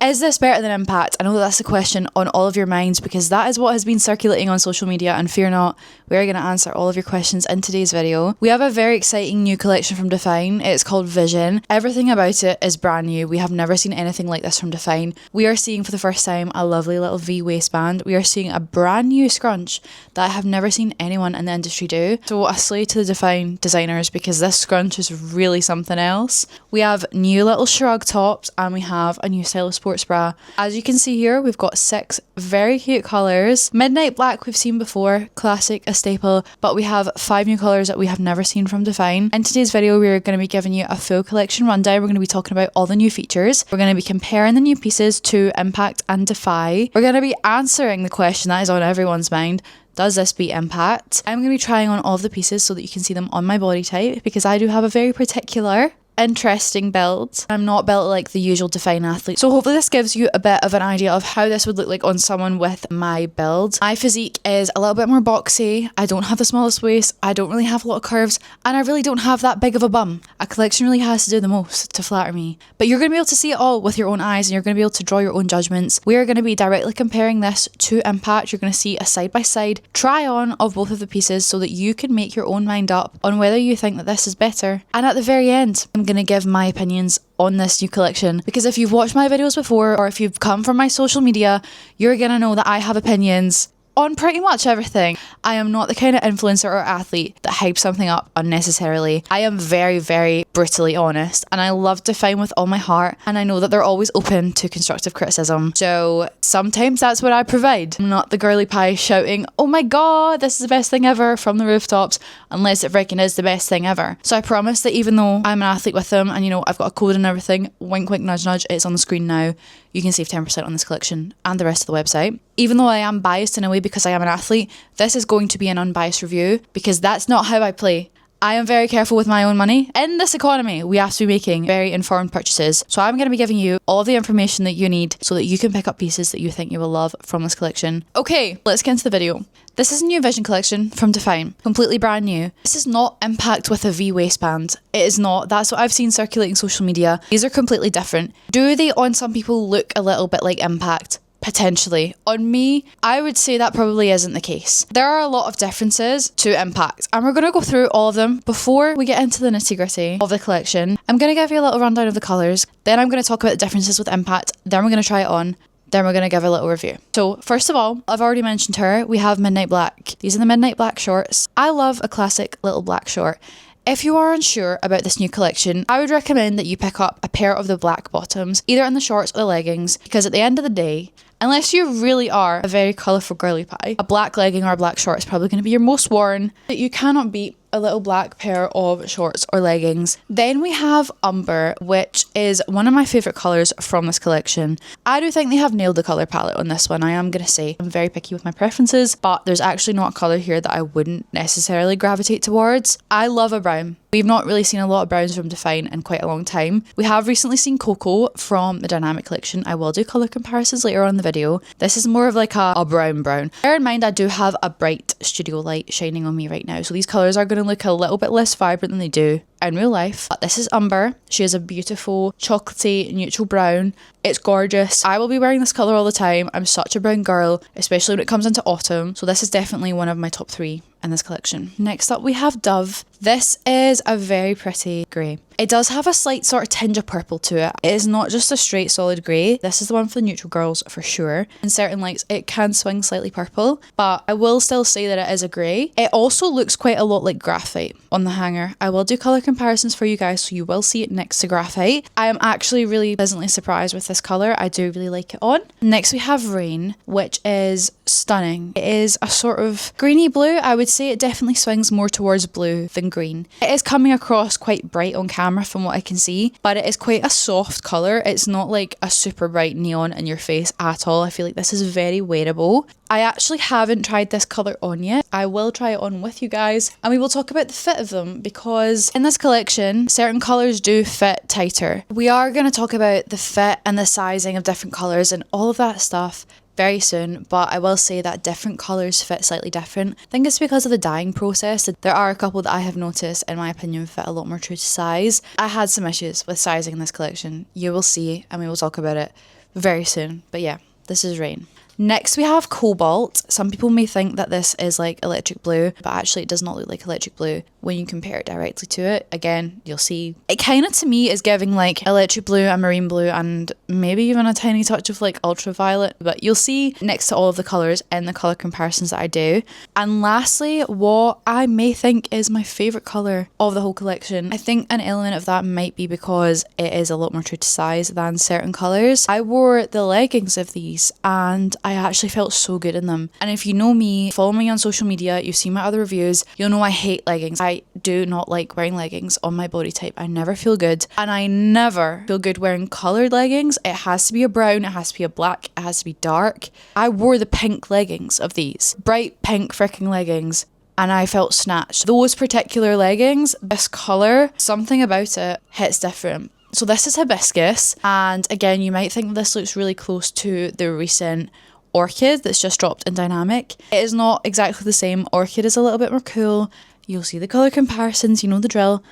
Is this better than Impact? I know that's a question on all of your minds because that is what has been circulating on social media, and fear not, we're going to answer all of your questions in today's video. We have a very exciting new collection from DEFYNE. It's called Vision. Everything about it is brand new. We have never seen anything like this from DEFYNE. We are seeing for the first time a lovely little V waistband. We are seeing a brand new scrunch that I have never seen anyone in the industry do. So a slay to the DEFYNE designers because this scrunch is really something else. We have new little shrug tops and we have a new style of sports bra. As you can see here, we've got 6 very cute colours. Midnight black we've seen before, classic, a staple, but we have 5 new colours that we have never seen from DEFYNE. In today's video, we're going to be giving you a full collection rundown. We're going to be talking about all the new features. We're going to be comparing the new pieces to Impact and DEFY. We're going to be answering the question that is on everyone's mind. Does this beat Impact? I'm going to be trying on all of the pieces so that you can see them on my body type because I do have a very particular interesting build. I'm not built like the usual DEFYNE athlete. So hopefully this gives you a bit of an idea of how this would look like on someone with my build. My physique is a little bit more boxy. I don't have the smallest waist. I don't really have a lot of curves and I really don't have that big of a bum. A collection really has to do the most to flatter me. But you're going to be able to see it all with your own eyes and you're going to be able to draw your own judgments. We are going to be directly comparing this to Impact. You're going to see a side-by-side try on of both of the pieces so that you can make your own mind up on whether you think that this is better. And at the very end, I'm going to give my opinions on this new collection because if you've watched my videos before or if you've come from my social media, you're going to know that I have opinions on pretty much everything. I am not the kind of influencer or athlete that hypes something up unnecessarily. I am very, very brutally honest and I love DEFYNE with all my heart and I know that they're always open to constructive criticism. So sometimes that's what I provide. I'm not the girly pie shouting, oh my god, this is the best thing ever from the rooftops, unless it freaking is the best thing ever. So I promise that even though I'm an athlete with them and you know I've got a code and everything, wink wink nudge nudge, it's on the screen now, you can save 10% on this collection and the rest of the website. Even though I am biased in a way because I am an athlete, this is going to be an unbiased review because that's not how I play. I am very careful with my own money. In this economy, we have to be making very informed purchases. So I'm going to be giving you all the information that you need so that you can pick up pieces that you think you will love from this collection. Okay, let's get into the video. This is a new Vision collection from DEFYNE, completely brand new. This is not Impact with a V waistband. It is not. That's what I've seen circulating social media. These are completely different. Do they on some people look a little bit like Impact? Potentially. On me, I would say that probably isn't the case. There are a lot of differences to Impact and we're going to go through all of them before we get into the nitty gritty of the collection. I'm going to give you a little rundown of the colours, then I'm going to talk about the differences with Impact, then we're going to try it on, then we're going to give a little review. So first of all, I've already mentioned her, we have Midnight Black. These are the Midnight Black shorts. I love a classic little black short. If you are unsure about this new collection, I would recommend that you pick up a pair of the black bottoms, either in the shorts or the leggings, because at the end of the day, unless you really are a very colourful girly pie, a black legging or a black short is probably going to be your most worn. You cannot beat a little black pair of shorts or leggings. Then we have Umber, which is one of my favourite colours from this collection. I do think they have nailed the colour palette on this one, I am going to say. I'm very picky with my preferences, but there's actually not a colour here that I wouldn't necessarily gravitate towards. I love a brown. We've not really seen a lot of browns from DEFYNE in quite a long time. We have recently seen Cocoa from the Dynamic collection. I will do colour comparisons later on in the video. This is more of like a brown brown. Bear in mind I do have a bright studio light shining on me right now, so these colours are going to look a little bit less vibrant than they do in real life. But this is Umber. She is a beautiful chocolatey neutral brown. It's gorgeous. I will be wearing this colour all the time. I'm such a brown girl, especially when it comes into autumn. So this is definitely one of my top 3 in this collection. Next up we have Dove. This is a very pretty grey. It does have a slight sort of tinge of purple to it. It is not just a straight solid grey. This is the one for the neutral girls for sure. In certain lights it can swing slightly purple, but I will still say that it is a grey. It also looks quite a lot like graphite on the hanger. I will do colour comparisons for you guys so you will see it next to graphite. I am actually really pleasantly surprised with this colour. I do really like it on. Next we have Rain, which is stunning. It is a sort of greeny blue. I would say it definitely swings more towards blue than green. It is coming across quite bright on camera from what I can see, but it is quite a soft colour. It's not like a super bright neon in your face at all. I feel like this is very wearable. I actually haven't tried this colour on yet. I will try it on with you guys and we will talk about the fit of them because in this collection, certain colours do fit tighter. We are going to talk about the fit and the sizing of different colours and all of that stuff very soon, but I will say that different colours fit slightly different. I think it's because of the dyeing process. There are a couple that I have noticed, in my opinion, fit a lot more true to size. I had some issues with sizing in this collection. You will see and we will talk about it very soon. But yeah, this is rain. Next we have cobalt. Some people may think that this is like electric blue, but actually it does not look like electric blue when you compare it directly to it. Again, you'll see it kind of to me is giving like electric blue and marine blue and maybe even a tiny touch of like ultraviolet, but you'll see next to all of the colours in the colour comparisons that I do. And lastly, what I may think is my favourite colour of the whole collection. I think an element of that might be because it is a lot more true to size than certain colours. I wore the leggings of these and I actually felt so good in them. And if you know me, follow me on social media, you've seen my other reviews, you'll know I hate leggings. I do not like wearing leggings on my body type. I never feel good. And I never feel good wearing coloured leggings. It has to be a brown, it has to be a black, it has to be dark. I wore the pink leggings of these. Bright pink freaking leggings. And I felt snatched. Those particular leggings, this colour, something about it hits different. So this is hibiscus. And again, you might think this looks really close to the recent orchid that's just dropped in Dynamic. It is not exactly the same. Orchid is a little bit more cool. You'll see the colour comparisons, you know the drill.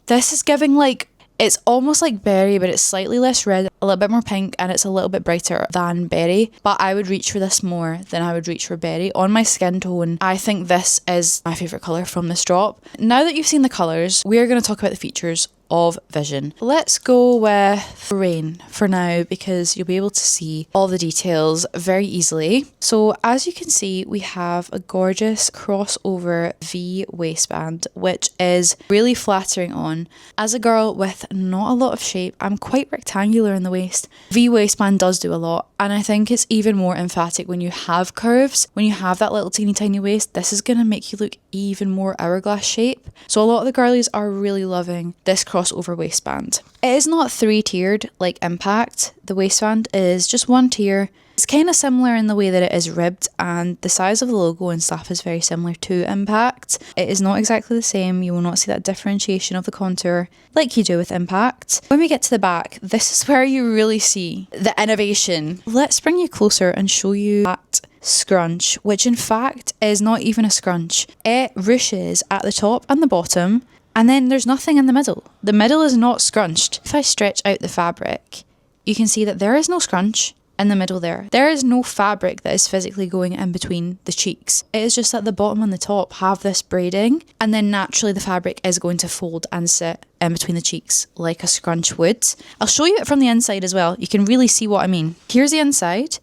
This is giving like, it's almost like berry, but it's slightly less red, a little bit more pink, and it's a little bit brighter than berry. But I would reach for this more than I would reach for berry. On my skin tone, I think this is my favourite colour from this drop. Now that you've seen the colours, we're going to talk about the features of Vision. Let's go with rain for now because you'll be able to see all the details very easily. So as you can see, we have a gorgeous crossover V waistband, which is really flattering on. As a girl with not a lot of shape, I'm quite rectangular in the waist. V waistband does do a lot, and I think it's even more emphatic when you have curves. When you have that little teeny tiny waist, this is going to make you look even more hourglass shape. So a lot of the girlies are really loving this crossover waistband. It is not 3-tiered like Impact. The waistband is just 1 tier. It's kind of similar in the way that it is ribbed, and the size of the logo and stuff is very similar to Impact. It is not exactly the same. You will not see that differentiation of the contour like you do with Impact. When we get to the back, this is where you really see the innovation. Let's bring you closer and show you that scrunch, which in fact is not even a scrunch. It ruches at the top and the bottom, and then there's nothing in the middle. The middle is not scrunched. If I stretch out the fabric, you can see that there is no scrunch in the middle there. There is no fabric that is physically going in between the cheeks. It is just that the bottom and the top have this braiding, and then naturally the fabric is going to fold and sit in between the cheeks like a scrunch would. I'll show you it from the inside as well. You can really see what I mean. Here's the inside.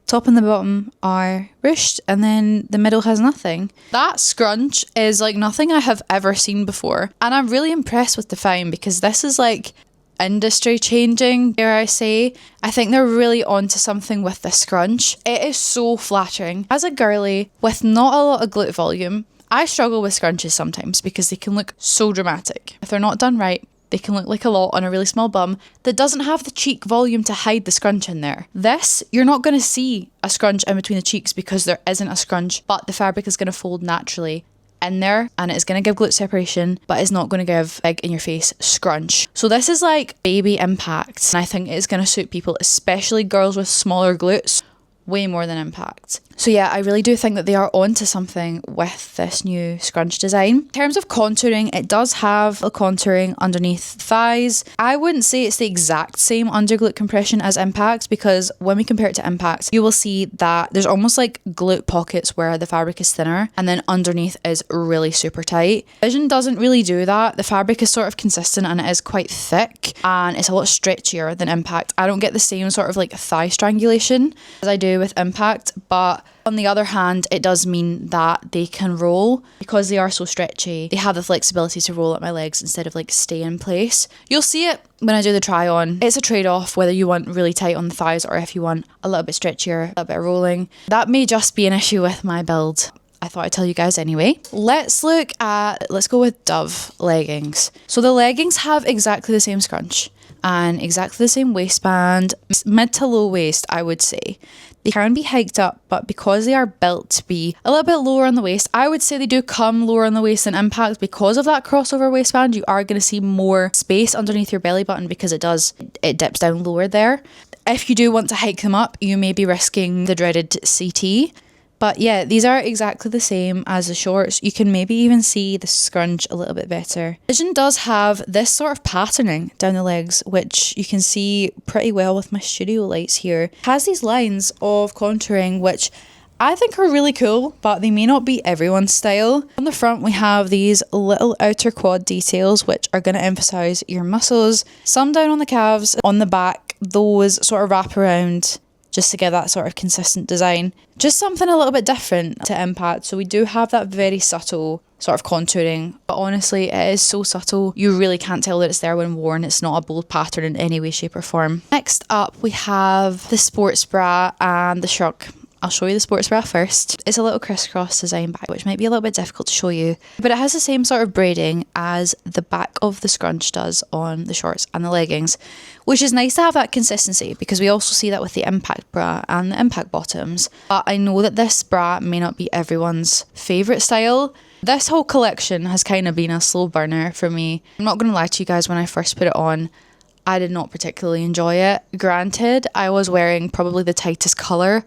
Top and the bottom are ruched, and then the middle has nothing. That scrunch is like nothing I have ever seen before, and I'm really impressed with DEFYNE because this is like industry changing, dare I say. I think they're really onto something with the scrunch. It is so flattering. As a girly with not a lot of glute volume, I struggle with scrunches sometimes because they can look so dramatic. If they're not done right, they can look like a lot on a really small bum that doesn't have the cheek volume to hide the scrunch in there. This, you're not going to see a scrunch in between the cheeks because there isn't a scrunch, but the fabric is going to fold naturally in there and it's going to give glute separation, but it's not going to give big in your face scrunch. So this is like baby Impact, and I think it's going to suit people, especially girls with smaller glutes, way more than Impact. So yeah, I really do think that they are onto something with this new scrunch design. In terms of contouring, it does have a contouring underneath thighs. I wouldn't say it's the exact same underglute compression as Impact, because when we compare it to Impact, you will see that there's almost like glute pockets where the fabric is thinner and then underneath is really super tight. Vision doesn't really do that. The fabric is sort of consistent and it is quite thick and it's a lot stretchier than Impact. I don't get the same sort of like thigh strangulation as I do with Impact, but on the other hand, it does mean that they can roll because they are so stretchy. They have the flexibility to roll up my legs instead of like stay in place. You'll see it when I do the try on. It's a trade-off whether you want really tight on the thighs or if you want a little bit stretchier, a little bit of rolling. That may just be an issue with my build. I thought I'd tell you guys anyway. Let's go with Dove leggings. So the leggings have exactly the same scrunch and exactly the same waistband, mid to low waist, I would say. They can be hiked up, but because they are built to be a little bit lower on the waist, I would say they do come lower on the waist than Impact. Because of that crossover waistband, you are going to see more space underneath your belly button because it dips down lower there. If you do want to hike them up, you may be risking the dreaded CT. But yeah, these are exactly the same as the shorts. You can maybe even see the scrunch a little bit better. Vision does have this sort of patterning down the legs, which you can see pretty well with my studio lights here. It has these lines of contouring, which I think are really cool, but they may not be everyone's style. On the front, we have these little outer quad details, which are going to emphasize your muscles. Some down on the calves, on the back, those sort of wrap around just to get that sort of consistent design. Just something a little bit different to impact. So we do have that very subtle sort of contouring, but honestly, it is so subtle, you really can't tell that it's there when worn. It's not a bold pattern in any way, shape or form. Next up, we have the sports bra and the shrug. I'll show you the sports bra first. It's a little crisscross design back, which might be a little bit difficult to show you, but it has the same sort of braiding as the back of the scrunch does on the shorts and the leggings, which is nice to have that consistency because we also see that with the impact bra and the impact bottoms. But I know that this bra may not be everyone's favourite style. This whole collection has kind of been a slow burner for me. I'm not going to lie to you guys, when I first put it on, I did not particularly enjoy it. Granted, I was wearing probably the tightest colour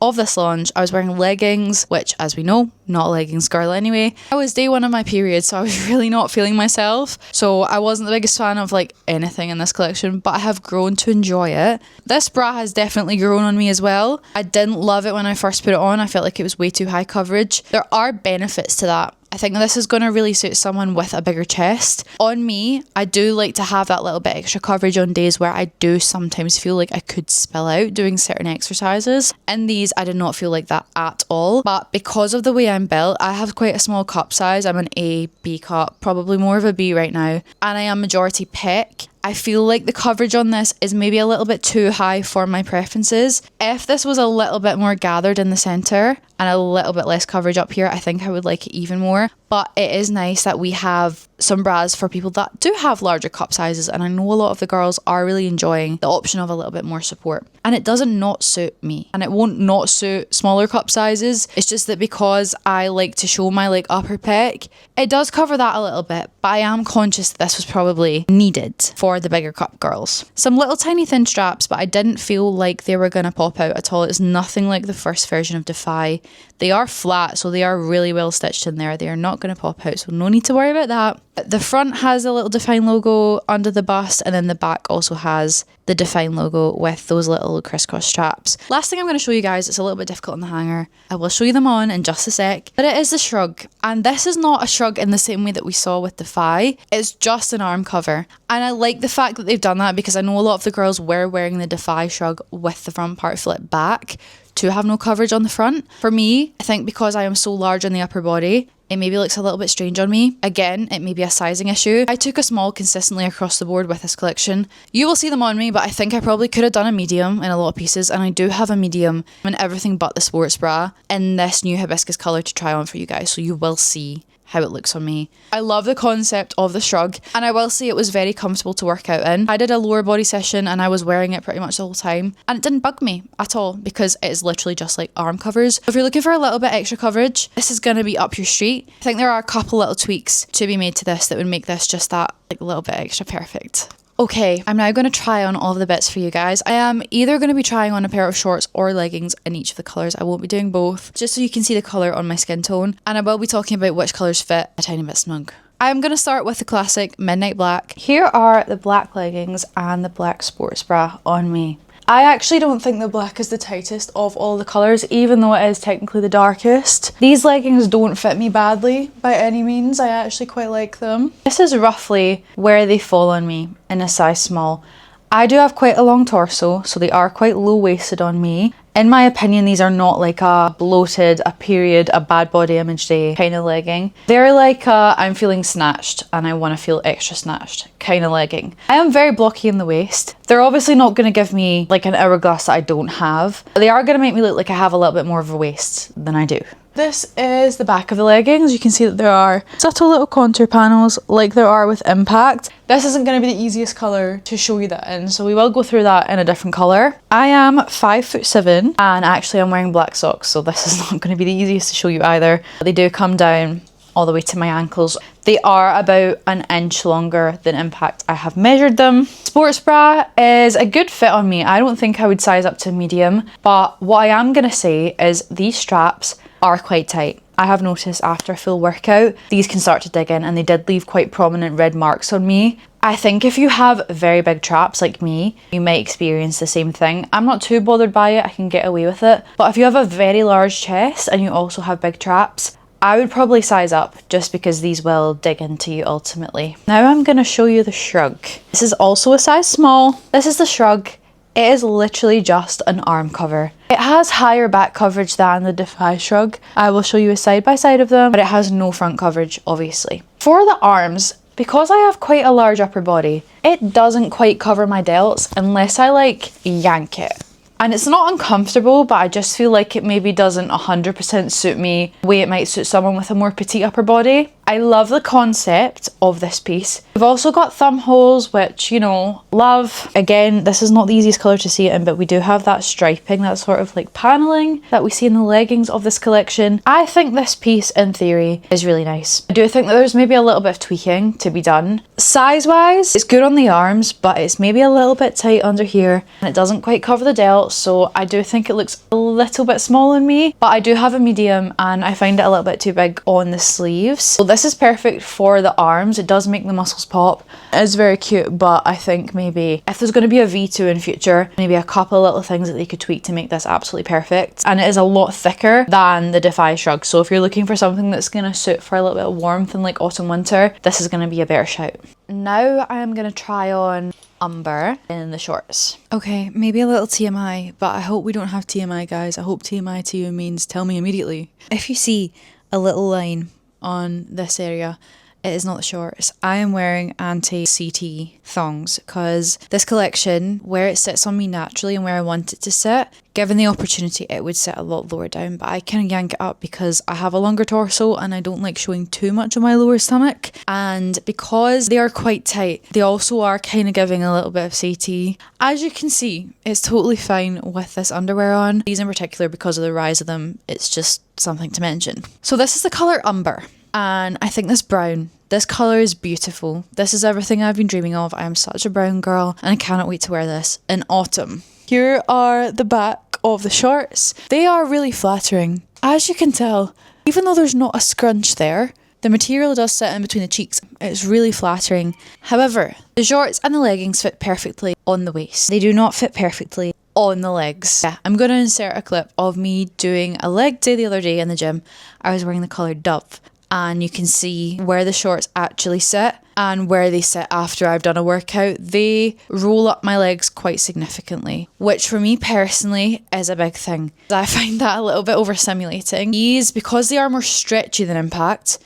of this launch. I was wearing leggings, which, as we know, not a leggings girl anyway. I was day one of my period, so I was really not feeling myself. So I wasn't the biggest fan of like anything in this collection, but I have grown to enjoy it. This bra has definitely grown on me as well. I didn't love it when I first put it on. I felt like it was way too high coverage. There are benefits to that. I think this is going to really suit someone with a bigger chest. On me, I do like to have that little bit extra coverage on days where I do sometimes feel like I could spill out doing certain exercises. In these, I did not feel like that at all. But because of the way I'm built, I have quite a small cup size. I'm an A, B cup, probably more of a B right now. And I am majority pec. I feel like the coverage on this is maybe a little bit too high for my preferences. If this was a little bit more gathered in the centre and a little bit less coverage up here, I think I would like it even more. But it is nice that we have some bras for people that do have larger cup sizes, and I know a lot of the girls are really enjoying the option of a little bit more support. And it doesn't not suit me, and it won't not suit smaller cup sizes. It's just that because I like to show my like upper pec, it does cover that a little bit, but I am conscious that this was probably needed for the bigger cup girls. Some little tiny thin straps, but I didn't feel like they were going to pop out at all. It's nothing like the first version of DEFY. They are flat, so they are really well stitched in there. They are not going to pop out, so no need to worry about that. The front has a little DEFYNE logo under the bust, and then the back also has the DEFYNE logo with those little crisscross straps. Last thing I'm going to show you guys, it's a little bit difficult on the hanger. I will show you them on in just a sec, but it is the shrug. And this is not a shrug in the same way that we saw with DEFY. It's just an arm cover. And I like the fact that they've done that because I know a lot of the girls were wearing the DEFY shrug with the front part flipped back to have no coverage on the front. For me, I think because I am so large on the upper body, it maybe looks a little bit strange on me. Again, it may be a sizing issue. I took a small consistently across the board with this collection. You will see them on me, but I think I probably could have done a medium in a lot of pieces, and I do have a medium in everything but the sports bra in this new hibiscus colour to try on for you guys, so you will see how it looks on me. I love the concept of the shrug, and I will say it was very comfortable to work out in. I did a lower body session and I was wearing it pretty much the whole time, and it didn't bug me at all because it is literally just like arm covers. If you're looking for a little bit extra coverage, this is going to be up your street. I think there are a couple little tweaks to be made to this that would make this just that like little bit extra perfect. Okay, I'm now going to try on all of the bits for you guys. I am either going to be trying on a pair of shorts or leggings in each of the colours. I won't be doing both, just so you can see the colour on my skin tone. And I will be talking about which colours fit a tiny bit snug. I'm going to start with the classic midnight black. Here are the black leggings and the black sports bra on me. I actually don't think the black is the tightest of all the colours, even though it is technically the darkest. These leggings don't fit me badly by any means. I actually quite like them. This is roughly where they fall on me in a size small. I do have quite a long torso, so they are quite low-waisted on me. In my opinion, these are not like a bloated, a period, a bad body image day kind of legging. They're like a I'm feeling snatched and I want to feel extra snatched kind of legging. I am very blocky in the waist. They're obviously not going to give me like an hourglass that I don't have. They are going to make me look like I have a little bit more of a waist than I do. This is the back of the leggings. You can see that there are subtle little contour panels like there are with Impact. This isn't going to be the easiest colour to show you that in, so we will go through that in a different colour. I am 5'7" and actually I'm wearing black socks, so this is not going to be the easiest to show you either. They do come down all the way to my ankles. They are about an inch longer than Impact. I have measured them. Sports bra is a good fit on me. I don't think I would size up to medium, but what I am gonna say is these straps are quite tight. I have noticed after a full workout, these can start to dig in, and they did leave quite prominent red marks on me. I think if you have very big traps like me, you might experience the same thing. I'm not too bothered by it, I can get away with it. But if you have a very large chest and you also have big traps, I would probably size up just because these will dig into you ultimately. Now I'm gonna show you the shrug. This is also a size small. This is the shrug. It is literally just an arm cover. It has higher back coverage than the DEFY shrug. I will show you a side by side of them, but it has no front coverage, obviously. For the arms, because I have quite a large upper body, it doesn't quite cover my delts unless I like yank it. And it's not uncomfortable, but I just feel like it maybe doesn't 100% suit me the way it might suit someone with a more petite upper body. I love the concept of this piece. We've also got thumb holes, which, you know, love. Again, this is not the easiest colour to see it in, but we do have that striping, that sort of like paneling that we see in the leggings of this collection. I think this piece, in theory, is really nice. I do think that there's maybe a little bit of tweaking to be done. Size-wise, it's good on the arms, but it's maybe a little bit tight under here, and it doesn't quite cover the delts, so I do think it looks a little bit small on me, but I do have a medium, and I find it a little bit too big on the sleeves. So this is perfect for the arms. It does make the muscles pop. It is very cute, but I think maybe if there's going to be a V2 in future, maybe a couple of little things that they could tweak to make this absolutely perfect. And it is a lot thicker than the DEFY shrug, so if you're looking for something that's going to suit for a little bit of warmth in like autumn winter, this is going to be a better shout. Now I am going to try on Umber in the shorts. Okay, maybe a little TMI, but I hope we don't have TMI, guys. I hope TMI to you means tell me immediately. If you see a little line on this area, it is not the shorts. I am wearing anti-CT thongs because this collection, where it sits on me naturally and where I want it to sit, given the opportunity, it would sit a lot lower down, but I can yank it up because I have a longer torso and I don't like showing too much of my lower stomach. And because they are quite tight, they also are kind of giving a little bit of CT. As you can see, it's totally fine with this underwear on. These in particular, because of the rise of them, it's just something to mention. So this is the colour Umber. And I think this colour is beautiful. This is everything I've been dreaming of. I am such a brown girl and I cannot wait to wear this in autumn. Here are the back of the shorts. They are really flattering. As you can tell, even though there's not a scrunch there, the material does sit in between the cheeks. It's really flattering. However, the shorts and the leggings fit perfectly on the waist. They do not fit perfectly on the legs. Yeah, I'm going to insert a clip of me doing a leg day the other day in the gym. I was wearing the colour Dove. And you can see where the shorts actually sit and where they sit after I've done a workout. They roll up my legs quite significantly, which for me personally is a big thing. I find that a little bit overstimulating. These, because they are more stretchy than Impact,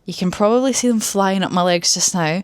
you can probably see them flying up my legs just now.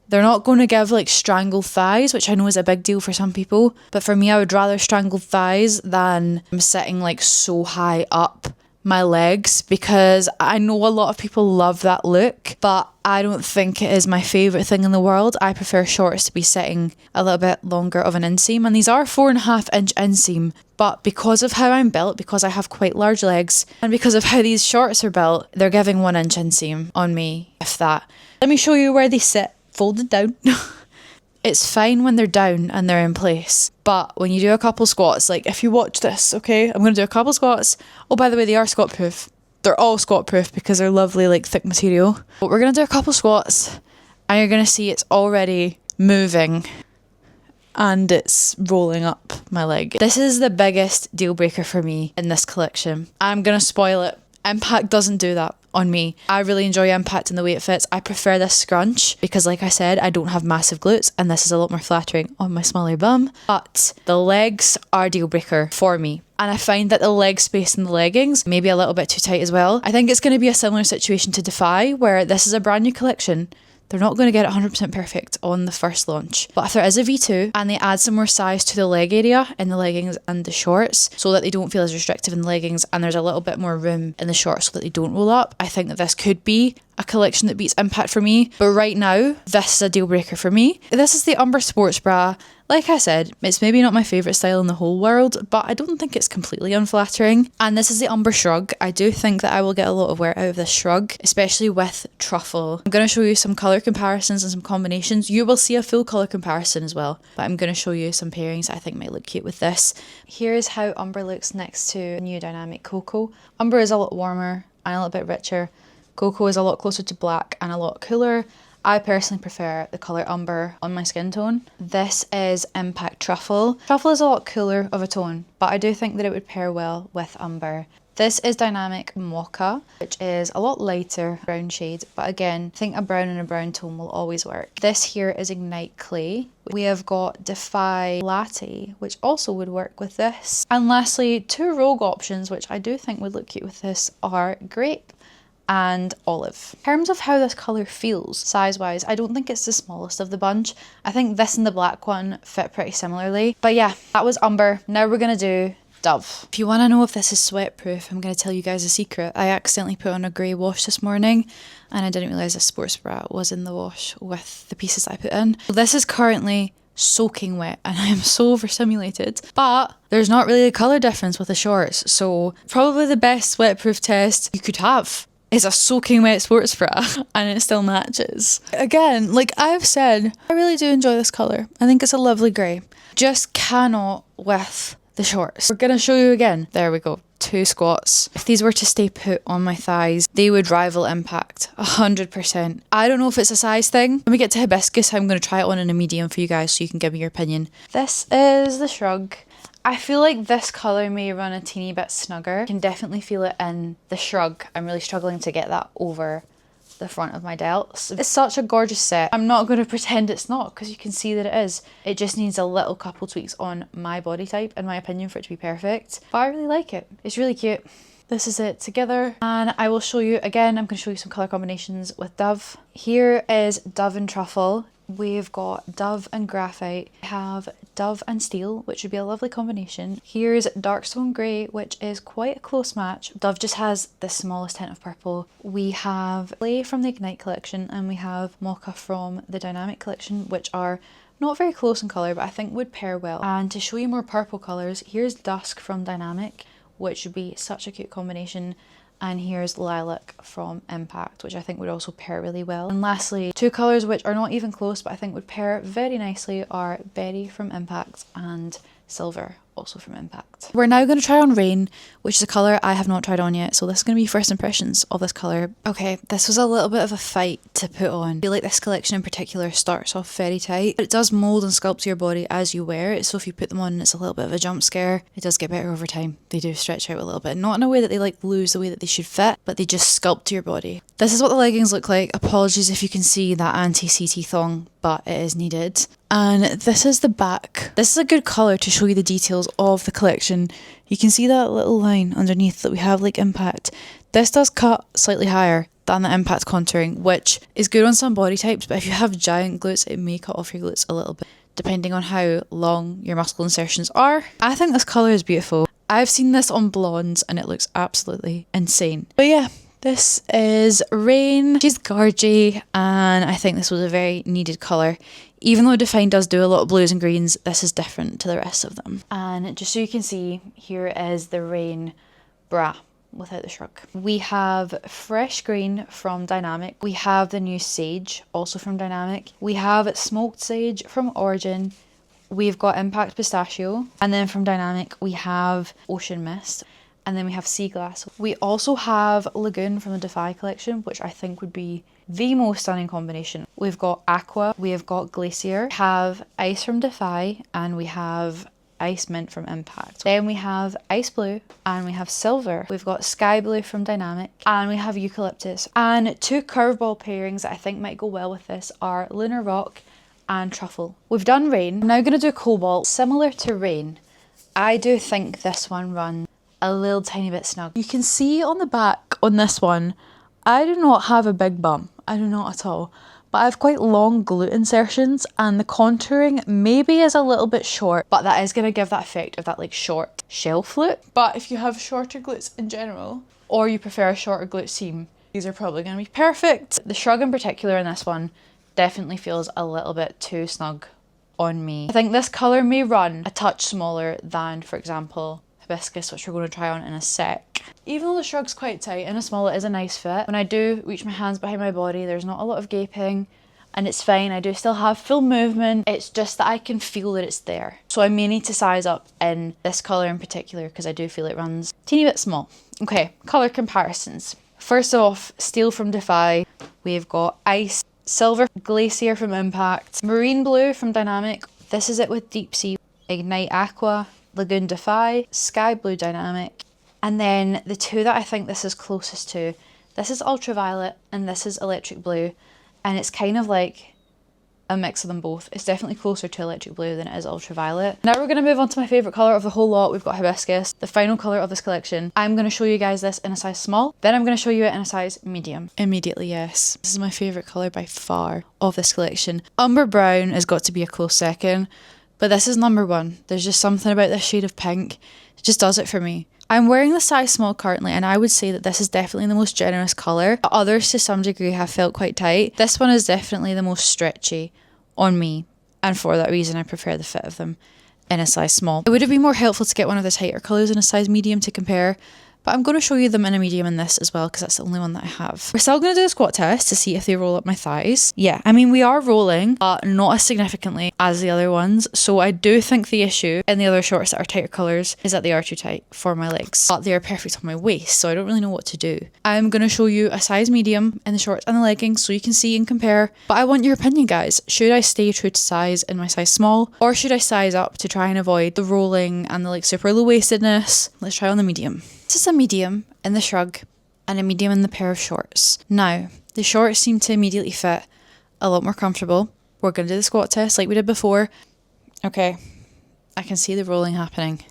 They're not going to give like strangled thighs, which I know is a big deal for some people. But for me, I would rather strangled thighs than sitting like so high up my legs, because I know a lot of people love that look, but I don't think it is my favourite thing in the world. I prefer shorts to be sitting a little bit longer of an inseam, and these are 4.5 inch inseam, but because of how I'm built, because I have quite large legs, and because of how these shorts are built, they're giving 1 inch inseam on me, if that. Let me show you where they sit, folded down. It's fine when they're down and they're in place, but when you do a couple squats, like if you watch this, okay, I'm going to do a couple squats. Oh, by the way, they are squat proof. They're all squat proof because they're lovely, like thick material. But we're going to do a couple squats and you're going to see it's already moving and it's rolling up my leg. This is the biggest deal breaker for me in this collection. I'm going to spoil it. Impact doesn't do that on me. I really enjoy Impact and the way it fits. I prefer this scrunch because, like I said, I don't have massive glutes and this is a lot more flattering on my smaller bum. But the legs are a deal breaker for me. And I find that the leg space in the leggings may be a little bit too tight as well. I think it's going to be a similar situation to DEFY, where this is a brand new collection. They're not going to get it 100% perfect on the first launch. But if there is a V2 and they add some more size to the leg area in the leggings and the shorts so that they don't feel as restrictive in the leggings and there's a little bit more room in the shorts so that they don't roll up, I think that this could be a collection that beats Impact for me. But right now, this is a deal breaker for me. This is the Umber sports bra. Like I said, it's maybe not my favourite style in the whole world, but I don't think it's completely unflattering. And this is the umber shrug. I do think that I will get a lot of wear out of this shrug, especially with truffle. I'm going to show you some colour comparisons and some combinations. You will see a full colour comparison as well, but I'm going to show you some pairings that I think might look cute with this. Here's how umber looks next to new dynamic cocoa. Umber is a lot warmer and a little bit richer. Cocoa is a lot closer to black and a lot cooler. I personally prefer the colour umber on my skin tone. This is Impact Truffle. Truffle is a lot cooler of a tone, but I do think that it would pair well with umber. This is Dynamic Mocha, which is a lot lighter brown shade, but again, I think a brown and a brown tone will always work. This here is Ignite Clay. We have got DEFY Latte, which also would work with this. And lastly, two rogue options, which I do think would look cute with this, are Grape and Olive. In terms of how this colour feels, size-wise, I don't think it's the smallest of the bunch. I think this and the black one fit pretty similarly. But yeah, that was umber. Now we're gonna do Dove. If you want to know if this is sweat proof, I'm going to tell you guys a secret. I accidentally put on a grey wash this morning and I didn't realise a sports bra was in the wash with the pieces that I put in. So this is currently soaking wet and I am so overstimulated, but there's not really a colour difference with the shorts, so probably the best sweat proof test you could have is a soaking wet sports bra and it still matches. Again, like I've said, I really do enjoy this colour. I think it's a lovely grey. Just cannot with the shorts. We're gonna show you again. There we go. 2 squats. If these were to stay put on my thighs, they would rival Impact 100%. I don't know if it's a size thing. When we get to Hibiscus, I'm going to try it on in a medium for you guys so you can give me your opinion. This is the shrug. I feel like this colour may run a teeny bit snugger. You can definitely feel it in the shrug. I'm really struggling to get that over the front of my delts. It's such a gorgeous set. I'm not going to pretend it's not because you can see that it is. It just needs a little couple tweaks on my body type, in my opinion, for it to be perfect. But I really like it. It's really cute. This is it together and I will show you again. I'm going to show you some colour combinations with Dove. Here is Dove and Truffle. We've got Dove and Graphite. We have Dove and Steel, which would be a lovely combination. Here's Darkstone Grey, which is quite a close match. Dove just has the smallest hint of purple. We have Clay from the Ignite collection and we have Mocha from the Dynamic collection, which are not very close in colour, but I think would pair well. And to show you more purple colours, here's Dusk from Dynamic, which would be such a cute combination. And here's Lilac from Impact, which I think would also pair really well. And lastly, 2 colours which are not even close but I think would pair very nicely are Berry from Impact and Silver, also from Impact. We're now going to try on Rain, which is a colour I have not tried on yet, so this is going to be first impressions of this colour. Okay, this was a little bit of a fight to put on. I feel like this collection in particular starts off very tight, but it does mould and sculpt to your body as you wear it, so if you put them on and it's a little bit of a jump scare, it does get better over time. They do stretch out a little bit, not in a way that they like lose the way that they should fit, but they just sculpt to your body. This is what the leggings look like. Apologies if you can see that anti-CT thong, but it is needed. And this is the back. This is a good colour to show you the details of the collection. You can see that little line underneath that we have like Impact. This does cut slightly higher than the Impact contouring, which is good on some body types, but if you have giant glutes, it may cut off your glutes a little bit, depending on how long your muscle insertions are. I think this colour is beautiful. I've seen this on blondes and it looks absolutely insane. But yeah, this is Rain. She's gorgy and I think this was a very needed colour. Even though DEFYNE does do a lot of blues and greens, this is different to the rest of them. And just so you can see, here is the Rain bra without the shrug. We have Fresh Green from Dynamic. We have the new Sage, also from Dynamic. We have Smoked Sage from Origin. We've got Impact Pistachio. And then from Dynamic, we have Ocean Mist. And then we have Sea Glass. We also have Lagoon from the DEFY collection, which I think would be the most stunning combination. We've got Aqua, we have got Glacier, we have Ice from DEFY, and we have Ice Mint from Impact. Then we have Ice Blue, and we have Silver. We've got Sky Blue from Dynamic, and we have Eucalyptus. And 2 curveball pairings that I think might go well with this are Lunar Rock and Truffle. We've done Rain. I'm now going to do Cobalt. Similar to Rain, I do think this one runs a little tiny bit snug. You can see on the back on this one, I do not have a big bum. I do not at all. But I have quite long glute insertions and the contouring maybe is a little bit short, but that is going to give that effect of that like short shelf look. But if you have shorter glutes in general, or you prefer a shorter glute seam, these are probably going to be perfect. The shrug in particular in this one definitely feels a little bit too snug on me. I think this colour may run a touch smaller than, for example, hibiscus, which we're going to try on in a sec. Even though the shrug's quite tight, in a small it is a nice fit. When I do reach my hands behind my body, there's not a lot of gaping and it's fine. I do still have full movement. It's just that I can feel that it's there. So I may need to size up in this colour in particular because I do feel it runs a teeny bit small. Okay, colour comparisons. First off, steel from DEFY. We've got ice, silver glacier from Impact, marine blue from Dynamic. This is it with deep sea, ignite aqua, lagoon DEFY, sky blue Dynamic. And then the two that I think this is closest to, this is ultraviolet and this is electric blue. And it's kind of like a mix of them both. It's definitely closer to electric blue than it is ultraviolet. Now we're going to move on to my favourite colour of the whole lot. We've got hibiscus, the final colour of this collection. I'm going to show you guys this in a size small. Then I'm going to show you it in a size medium. Immediately, yes. This is my favourite colour by far of this collection. Umber brown has got to be a close second. But this is number one. There's just something about this shade of pink. It just does it for me. I'm wearing the size small currently and I would say that this is definitely the most generous colour. Others to some degree have felt quite tight. This one is definitely the most stretchy on me and for that reason I prefer the fit of them in a size small. It would have been more helpful to get one of the tighter colours in a size medium to compare, but I'm going to show you them in a medium in this as well because that's the only one that I have. We're still going to do a squat test to see if they roll up my thighs. Yeah, I mean we are rolling, but not as significantly as the other ones. So I do think the issue in the other shorts that are tighter colours is that they are too tight for my legs. But they are perfect on my waist, so I don't really know what to do. I'm going to show you a size medium in the shorts and the leggings so you can see and compare. But I want your opinion, guys. Should I stay true to size in my size small? Or should I size up to try and avoid the rolling and the like super low waistedness? Let's try on the medium. This is a medium in the shrug and a medium in the pair of shorts. Now, the shorts seem to immediately fit a lot more comfortable. We're going to do the squat test like we did before. Okay, I can see the rolling happening.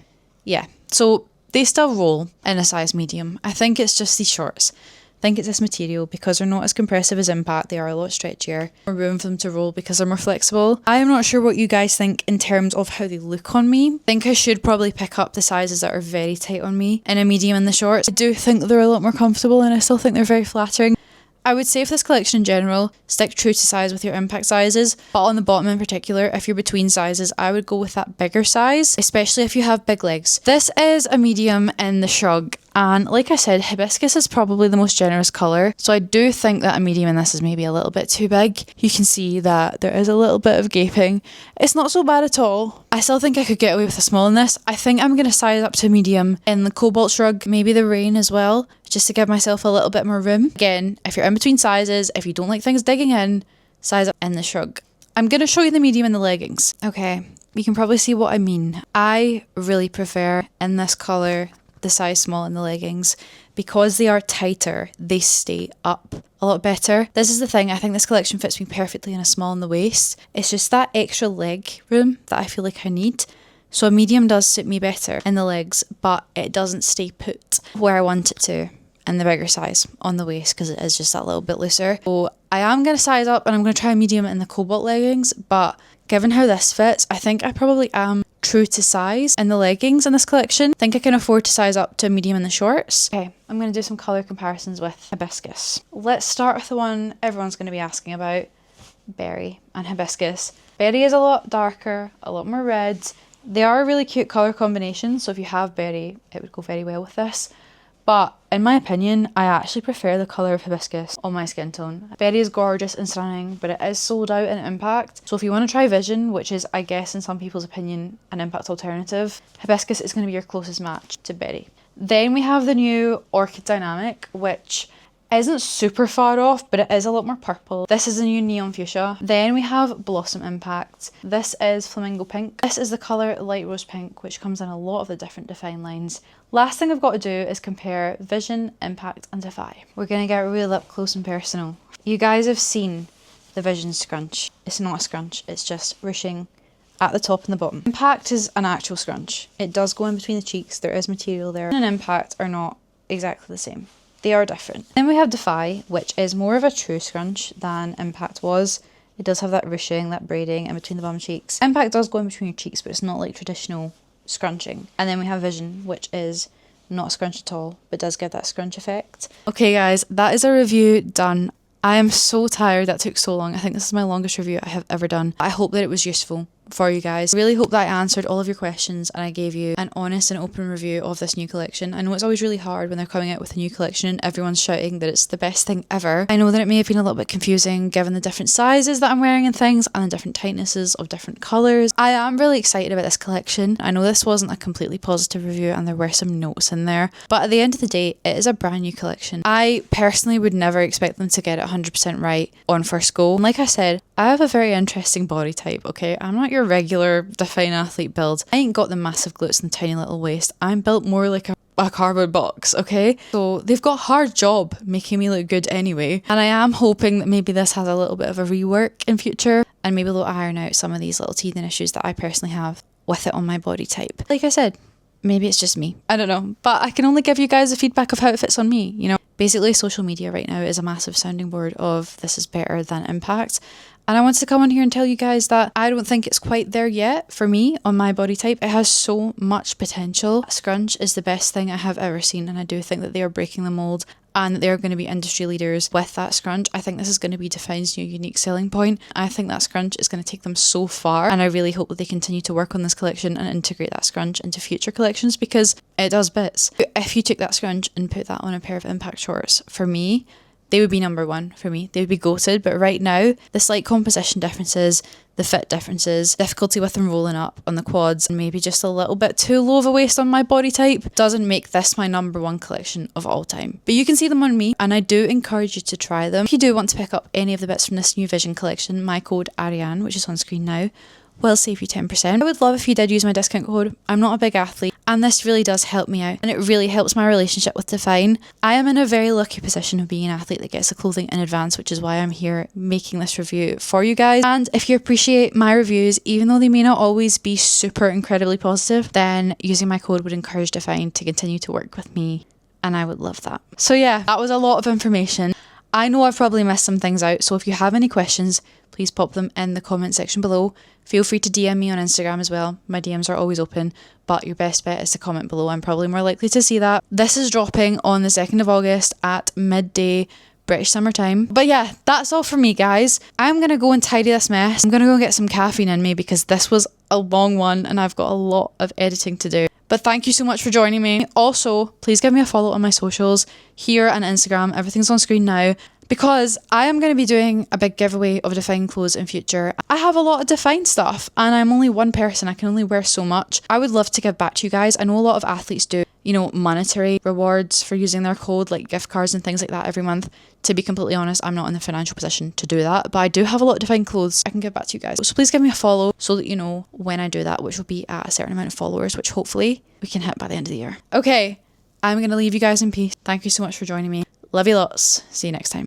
Yeah, so they still roll in a size medium. I think it's just these shorts. I think it's this material because they're not as compressive as Impact. They are a lot stretchier. More room for them to roll because they're more flexible. I am not sure what you guys think in terms of how they look on me. I think I should probably pick up the sizes that are very tight on me in a medium in the shorts. I do think they're a lot more comfortable and I still think they're very flattering. I would say for this collection in general, stick true to size with your Impact sizes, but on the bottom in particular, if you're between sizes, I would go with that bigger size, especially if you have big legs. This is a medium in the shrug, and like I said, hibiscus is probably the most generous colour, so I do think that a medium in this is maybe a little bit too big. You can see that there is a little bit of gaping. It's not so bad at all. I still think I could get away with a small in this. I think I'm going to size up to medium in the cobalt shrug, maybe the rain as well, just to give myself a little bit more room. Again, if you're in between sizes, if you don't like things digging in, size up in the shrug. I'm going to show you the medium in the leggings. Okay, you can probably see what I mean. I really prefer in this colour the size small in the leggings because they are tighter, they stay up a lot better. This is the thing, I think this collection fits me perfectly in a small in the waist. It's just that extra leg room that I feel like I need. So a medium does suit me better in the legs, but it doesn't stay put where I want it to in the bigger size on the waist because it is just that little bit looser. So I am going to size up and I'm going to try a medium in the cobalt leggings, but given how this fits, I think I probably am true to size in the leggings in this collection. I think I can afford to size up to a medium in the shorts. Okay, I'm going to do some colour comparisons with hibiscus. Let's start with the one everyone's going to be asking about, berry and hibiscus. Berry is a lot darker, a lot more red. They are a really cute colour combination, so if you have berry, it would go very well with this. But in my opinion, I actually prefer the colour of hibiscus on my skin tone. Berry is gorgeous and stunning, but it is sold out in Impact. So if you want to try Vision, which is, I guess, in some people's opinion, an Impact alternative, hibiscus is going to be your closest match to berry. Then we have the new Orchid Dynamic, which isn't super far off, but it is a lot more purple. This is the new Neon Fuchsia. Then we have Blossom Impact. This is Flamingo Pink. This is the colour Light Rose Pink, which comes in a lot of the different DEFYNE lines. Last thing I've got to do is compare Vision, Impact and DEFY. We're going to get real up close and personal. You guys have seen the Vision scrunch. It's not a scrunch, it's just ruching at the top and the bottom. Impact is an actual scrunch. It does go in between the cheeks, there is material there. And Impact are not exactly the same. They are different. Then we have DEFY, which is more of a true scrunch than Impact was. It does have that ruching, that braiding in between the bum cheeks. Impact does go in between your cheeks, but it's not like traditional scrunching. And then we have Vision, which is not a scrunch at all, but does give that scrunch effect. Okay guys, that is a review done. I am so tired that took so long. I think this is my longest review I have ever done. I hope that it was useful for you guys. I really hope that I answered all of your questions and I gave you an honest and open review of this new collection. I know it's always really hard when they're coming out with a new collection and everyone's shouting that it's the best thing ever. I know that it may have been a little bit confusing given the different sizes that I'm wearing and things and the different tightnesses of different colours. I am really excited about this collection. I know this wasn't a completely positive review and there were some notes in there, but at the end of the day, it is a brand new collection. I personally would never expect them to get it 100% right on first go. And like I said, I have a very interesting body type, okay? I'm not your regular DEFYNE athlete build. I ain't got the massive glutes and the tiny little waist. I'm built more like a cardboard box, okay? So they've got a hard job making me look good anyway. And I am hoping that maybe this has a little bit of a rework in future and maybe they'll iron out some of these little teething issues that I personally have with it on my body type. Like I said, maybe it's just me. I don't know. But I can only give you guys the feedback of how it fits on me, you know? Basically, social media right now is a massive sounding board of this is better than impact. And I wanted to come on here and tell you guys that I don't think it's quite there yet for me on my body type. It has so much potential. Scrunch is the best thing I have ever seen and I do think that they are breaking the mold and that they're going to be industry leaders with that scrunch. I think this is going to be DEFYNE's new unique selling point. I think that scrunch is going to take them so far and I really hope that they continue to work on this collection and integrate that scrunch into future collections because it does bits. If you took that scrunch and put that on a pair of impact shorts, for me, they would be number one for me. They would be goated. But right now, the slight composition differences, the fit differences, difficulty with them rolling up on the quads, and maybe just a little bit too low of a waist on my body type doesn't make this my number one collection of all time. But you can see them on me, and I do encourage you to try them. If you do want to pick up any of the bits from this new Vision collection, my code Ariane, which is on screen now, will save you 10%. I would love if you did use my discount code. I'm not a big athlete and this really does help me out and it really helps my relationship with DEFYNE. I am in a very lucky position of being an athlete that gets the clothing in advance, which is why I'm here making this review for you guys. And if you appreciate my reviews, even though they may not always be super incredibly positive, then using my code would encourage DEFYNE to continue to work with me and I would love that. So yeah, that was a lot of information. I know I've probably missed some things out, so if you have any questions, please pop them in the comment section below. Feel free to DM me on Instagram as well. My DMs are always open, but your best bet is to comment below. I'm probably more likely to see that. This is dropping on the 2nd of August at midday British summertime. But yeah, that's all from me, guys. I'm going to go and tidy this mess. I'm going to go get some caffeine in me because this was a long one and I've got a lot of editing to do. But thank you so much for joining me. Also, please give me a follow on my socials here and Instagram. Everything's on screen now. Because I am going to be doing a big giveaway of DEFYNE clothes in future. I have a lot of DEFYNE stuff and I'm only one person. I can only wear so much. I would love to give back to you guys. I know a lot of athletes do, you know, monetary rewards for using their code, like gift cards and things like that every month. To be completely honest, I'm not in the financial position to do that, but I do have a lot of DEFYNE clothes I can give back to you guys. So please give me a follow so that you know when I do that, which will be at a certain amount of followers, which hopefully we can hit by the end of the year. Okay, I'm going to leave you guys in peace. Thank you so much for joining me. Love you lots. See you next time.